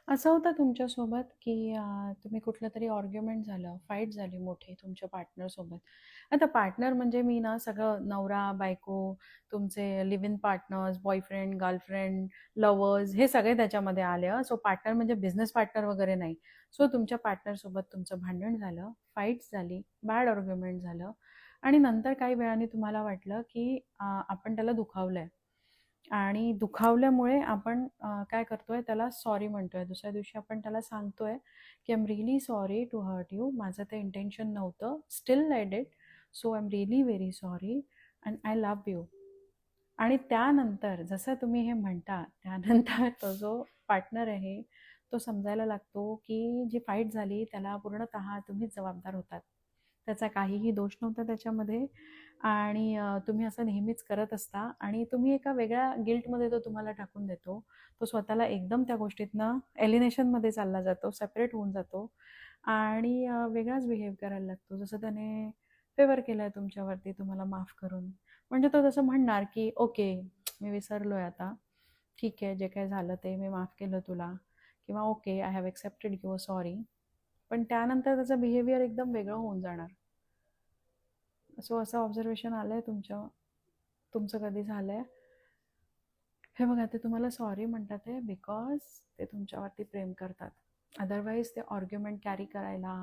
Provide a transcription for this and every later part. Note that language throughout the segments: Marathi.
असं होतं तुमच्यासोबत, की तुम्ही कुठलं तरी आर्ग्युमेंट झालं, फाईट झाली मोठी तुमच्या पार्टनरसोबत. आता पार्टनर म्हणजे मी ना सगळं नवरा, बायको, तुमचे live in partners, boyfriend, girlfriend, lovers हे सगळे त्याच्यामध्ये आले हं. सो पार्टनर म्हणजे बिझनेस पार्टनर वगैरे नाही. सो तुमच्या पार्टनरसोबत तुमचं भांडण झालं, फाईट झाली, बॅड आर्ग्युमेंट झालं आणि नंतर काही वेळाने तुम्हाला वाटलं, की आपण त्याला दुखावलंय. आणि दुखावल्यामुळे आपण काय करतोय त्याला सॉरी म्हणतोय. दुसऱ्या दिवशी आपण त्याला सांगतोय, की I am really sorry to hurt you. माझं ते इंटेन्शन नव्हतं. Still I did. So I am really very sorry and I love you. आणि त्यानंतर जसं तुम्ही हे म्हणता, त्यानंतर तो जो पार्टनर आहे, तो समजायला लागतो, की जी फाईट झाली त्याला पूर्णतः तुम्हीच जबाबदार होतात. त्याचा काहीही दोष नव्हता त्याच्यामध्ये आणि तुम्ही असं नेहमीच करत असता आणि तुम्ही एका वेगळ्या गिल्टमध्ये तो तुम्हाला टाकून देतो. तो स्वतःला एकदम त्या गोष्टीतनं एलिनेशनमध्ये चालला जातो, सेपरेट होऊन जातो आणि वेगळाच बिहेव करायला लागतो. जसं त्याने फेवर केलाय तुमच्यावरती तुम्हाला माफ करून. म्हणजे तो तसं म्हणणार, की "ओके, मी विसरलोय आता. ठीक आहे, जे काही झालं ते मी माफ केलं तुला" किंवा "okay, I have accepted your sorry." पण त्यानंतर त्याचं बिहेवियर एकदम वेगळं होऊन जाणार. सो असं ऑब्झर्वेशन आलंय तुमचं कधी झालंय? हे बघा, ते तुम्हाला सॉरी म्हणतात आहे बिकॉज ते तुमच्यावरती प्रेम करतात. अदरवाईज ते आर्ग्युमेंट कॅरी करायला,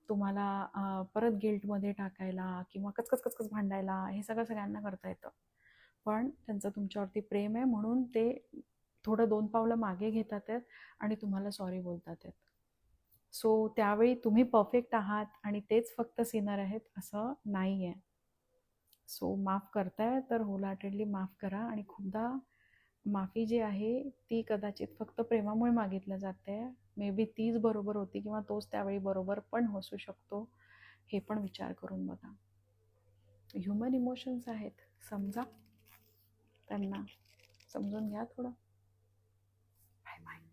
तुम्हाला परत गिल्टमध्ये टाकायला किंवा कचकच कचकच भांडायला हे सगळं सगळ्यांना करता येतं. पण त्यांचं तुमच्यावरती प्रेम आहे म्हणून ते थोडं 2 पावलं मागे घेतात आहेत आणि तुम्हाला सॉरी बोलतात आहेत. सो त्यावेळी तुम्ही परफेक्ट आहात आणि तेच फक्त सिनर आहेत असं नाही आहे. सो माफ करताय तर होलहार्टेडली माफ करा आणि खूपदा माफी जी आहे ती कदाचित फक्त प्रेमामुळे मागितल्या जाते. मे बी तीच बरोबर होती किंवा तोच त्यावेळी बरोबर पण असू शकतो. हे पण विचार करून बघा. ह्युमन इमोशन्स आहेत. समजा त्यांना. समजून घ्या थोडं. Bye bye.